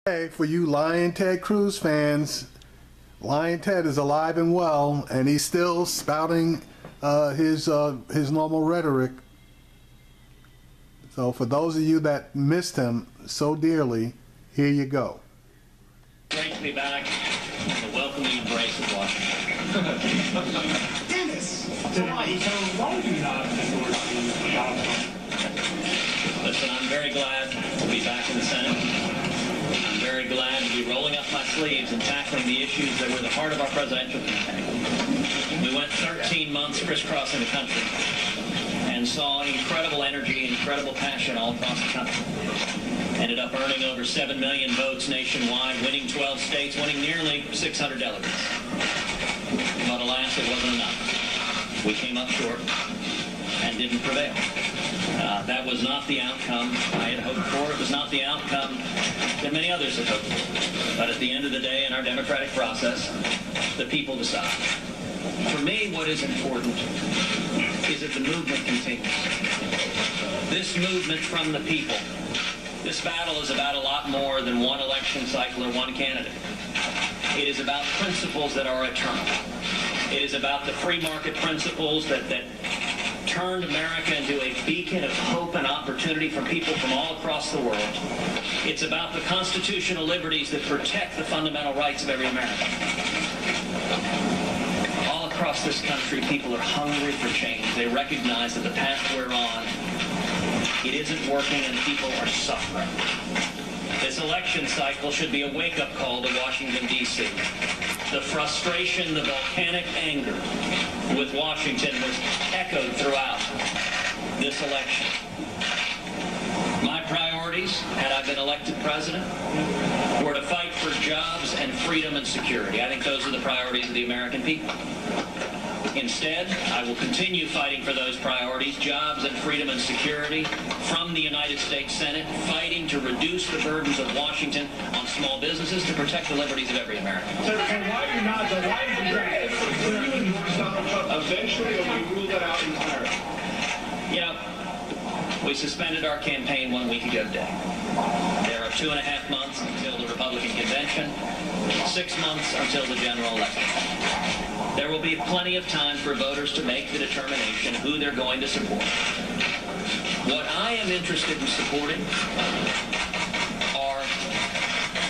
Hey, for you lying Ted Cruz fans, lying Ted is alive and well, and he's still spouting his normal rhetoric. So for those of you that missed him so dearly, here you go. Great to be back in the welcoming embrace of Washington. Dennis! Tonight, so why do you not endorse the outcome? Listen, I'm very glad to be back in the Senate. I'm very glad to be rolling up my sleeves and tackling the issues that were the heart of our presidential campaign. We went 13 months crisscrossing the country and saw incredible energy, incredible passion all across the country. Ended up earning over 7 million votes nationwide, winning 12 states, winning nearly 600 delegates. But alas, it wasn't enough. We came up short and didn't prevail. That was not the outcome I had hoped for. It was not the outcome that many others had hoped for. But at the end of the day, in our democratic process, the people decide. For me, what is important is that the movement continues. This movement from the people. This battle is about a lot more than one election cycle or one candidate. It is about principles that are eternal. It is about the free market principles that turned America into a beacon of hope and opportunity for people from all across the world. It's about the constitutional liberties that protect the fundamental rights of every American. All across this country, people are hungry for change. They recognize that the path we're on, it isn't working and people are suffering. This election cycle should be a wake-up call to Washington, D.C. The frustration, the volcanic anger with Washington was echoed throughout this election. My priorities, had I been elected president, were to fight for jobs and freedom and security. I think those are the priorities of the American people. Instead, I will continue fighting for those priorities, jobs and freedom and security, from the United States Senate, fighting to reduce the burdens of Washington on small businesses to protect the liberties of every American. So why do you not, why did you endorse Donald Trump eventually, or we ruled it out entirely? You know, we suspended our campaign 1 week ago today. There are 2.5 months until the Republican convention, 6 months until the general election. There will be plenty of time for voters to make the determination who they're going to support. What I am interested in supporting are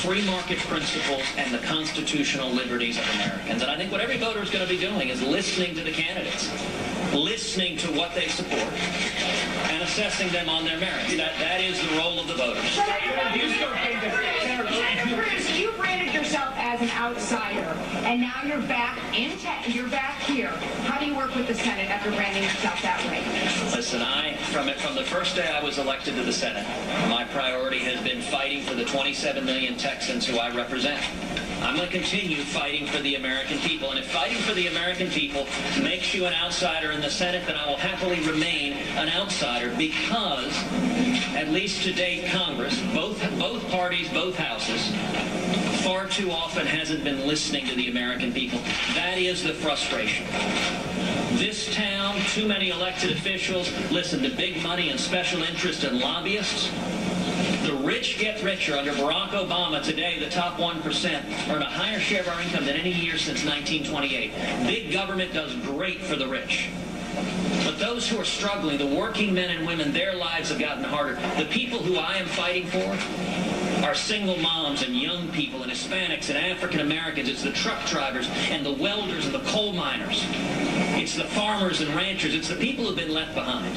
free market principles and the constitutional liberties of Americans. And I think what every voter is going to be doing is listening to the candidates, listening to what they support, and assessing them on their merits. That is the role of the voters. Ted Cruz, you branded yourself as an outsider, and now you're back you're back here. How do you work with the Senate after branding yourself that way? Listen, from the first day I was elected to the Senate, my priority has been fighting for the 27 million Texans who I represent. I'm going to continue fighting for the American people. And if fighting for the American people makes you an outsider in the Senate, then I will happily remain an outsider, because, at least to date, Congress, both parties, both houses, far too often hasn't been listening to the American people. That is the frustration. This town, too many elected officials listen to big money and special interest and lobbyists. The rich get richer. Under Barack Obama today, the top 1% earn a higher share of our income than any year since 1928. Big government does great for the rich. But those who are struggling, the working men and women, their lives have gotten harder. The people who I am fighting for are single moms and young people and Hispanics and African Americans. It's the truck drivers and the welders and the coal miners. It's the farmers and ranchers. It's the people who've been left behind.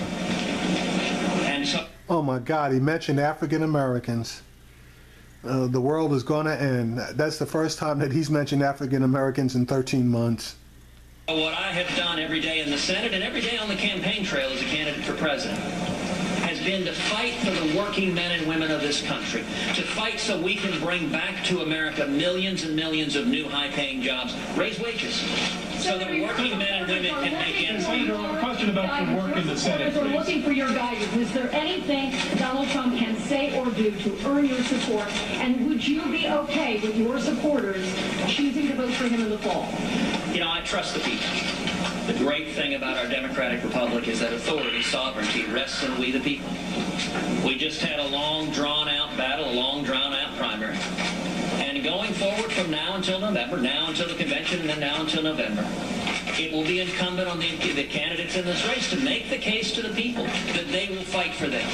And so... Oh my God, he mentioned African Americans. The world is going to end. That's the first time that he's mentioned African Americans in 13 months. What I have done every day in the Senate and every day on the campaign trail as a candidate for president has been to fight for the working men and women of this country, to fight so we can bring back to America millions and millions of new high-paying jobs, raise wages, so that working men and women can make ends meet. A question about the work in the Senate. We're looking for your guidance. Is there anything Donald Trump can say or do to earn your support? And would you be okay with your supporters choosing to vote for him in the fall? You know, I trust the people. The great thing about our democratic republic is that authority, sovereignty, rests in we the people. We just had a long, drawn-out battle, a long, drawn-out primary. And going forward from now until November, now until the convention, and then now until November, it will be incumbent on the candidates in this race to make the case to the people that they will fight for them.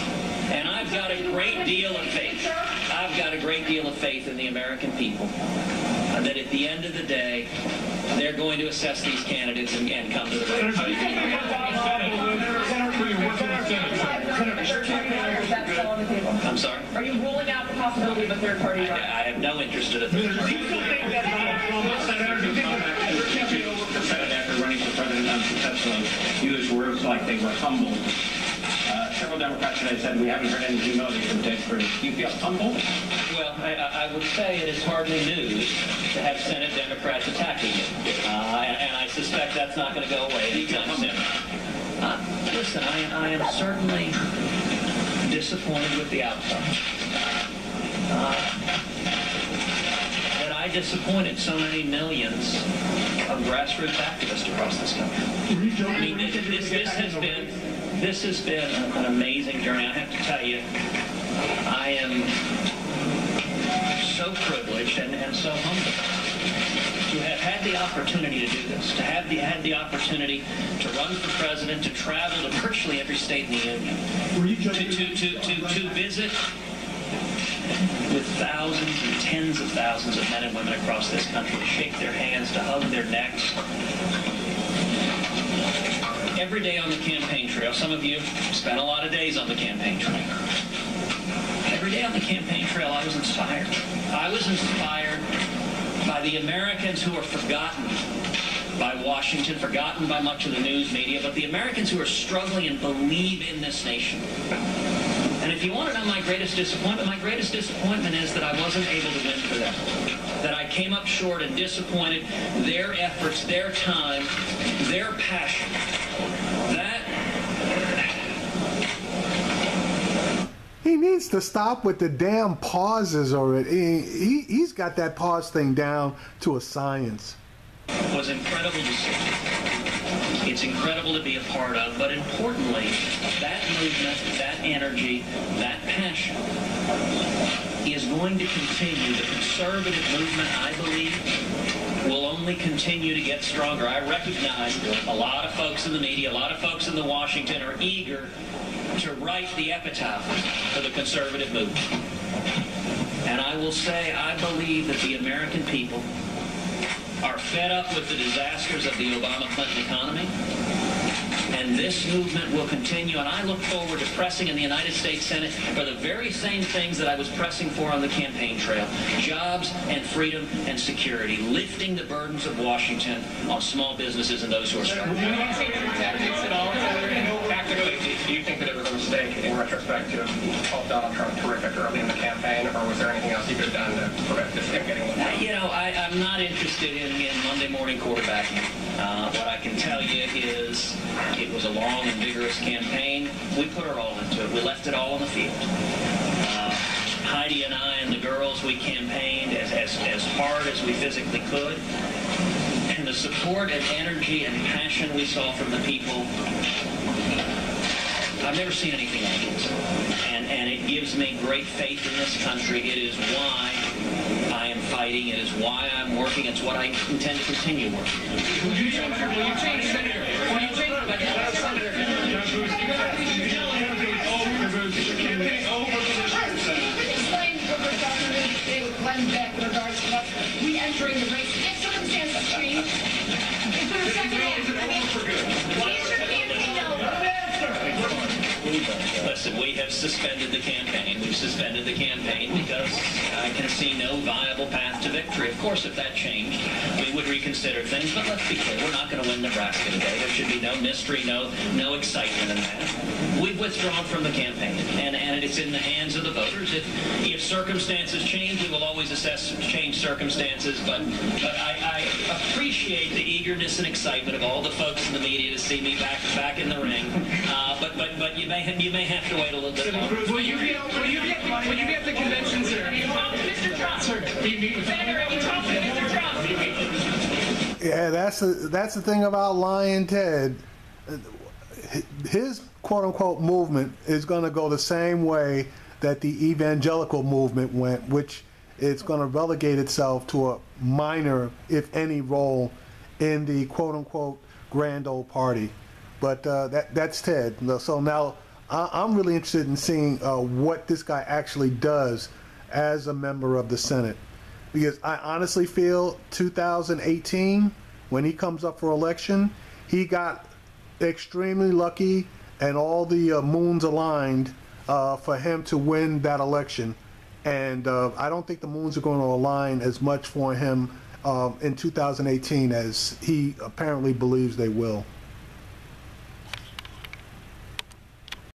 And I've got a great deal of faith. I've got a great deal of faith in the American people that at the end of the day, they're going to assess these candidates and come to the right decision. I'm sorry? Are you ruling out the possibility of a third party run? I have no interest in a third party. Do you still think that after running for president unsuccessfully used words like they were humbled? Several Democrats today said we haven't heard any humility from Ted Cruz. Do you feel humbled? Well, I would say it is hardly news to have Senate Democrats attacking it. And I suspect that's not going to go away anytime soon. Listen, I am certainly disappointed with the outcome. That I disappointed so many millions of grassroots activists across this country. I mean, this has been an amazing journey. I have to tell you, I am so privileged and so humbled to have had the opportunity to do this, to have had the opportunity to run for president, to travel to virtually every state in the union, to visit with thousands and tens of thousands of men and women across this country, to shake their hands, to hug their necks. Every day on the campaign trail, some of you spent a lot of days on the campaign trail. Every day on the campaign trail, I was inspired. I was inspired by the Americans who are forgotten by Washington, forgotten by much of the news media, but the Americans who are struggling and believe in this nation. And if you want to know my greatest disappointment is that I wasn't able to win for them. That I came up short and disappointed their efforts, their time, their passion. He needs to stop with the damn pauses already. He's got that pause thing down to a science. It was incredible to see. It's incredible to be a part of, but importantly, that movement, that energy, that passion is going to continue. The conservative movement, I believe, will only continue to get stronger. I recognize a lot of folks in the media, a lot of folks in the Washington are eager to write the epitaph for the conservative movement. And I will say, I believe that the American people are fed up with the disasters of the Obama-Clinton economy. And this movement will continue, and I look forward to pressing in the United States Senate for the very same things that I was pressing for on the campaign trail. Jobs and freedom and security, lifting the burdens of Washington on small businesses and those who are struggling. Tactically, do you think that it was a mistake in retrospect to call Donald Trump terrific early in the campaign, or was there anything else you could have done to prevent this him getting one? You know, I'm not interested in Monday morning quarterbacking. What I can tell you is it was a long and vigorous campaign. We put our all into it. We left it all on the field. Heidi and I and the girls, we campaigned as hard as we physically could. And the support and energy and passion we saw from the people, I've never seen anything like this. And it gives me great faith in this country. It is why I am fighting. It is why I'm working. It's what I intend to continue working. Will you change Senator? Re-entering the race. If circumstances change, is there a second act? I mean, is your campaign over? Listen, we have suspended the campaign. We've suspended the campaign because I can see no viable path to victory. Of course, if that changed, we would reconsider things. But let's be clear, we're not going to win Nebraska today. There should be no mystery, no excitement in that. We've withdrawn from the campaign, and it's in the hands of the voters. If circumstances change, we will always assess change circumstances. But I appreciate the eagerness and excitement of all the folks in the media to see me back in the ring. But you may have to wait a little bit longer. Will you be at the convention, sir? Mr. Trump. Sir, do you meet with Senator, have you talked to Mr. Trump? Yeah, that's the thing about Lying Ted. His quote-unquote movement is going to go the same way that the evangelical movement went, which it's going to relegate itself to a minor, if any, role in the quote-unquote grand old party. But that's Ted. So now I'm really interested in seeing what this guy actually does as a member of the Senate. Because I honestly feel 2018, when he comes up for election, he got extremely lucky and all the moons aligned for him to win that election. And I don't think the moons are going to align as much for him in 2018 as he apparently believes they will.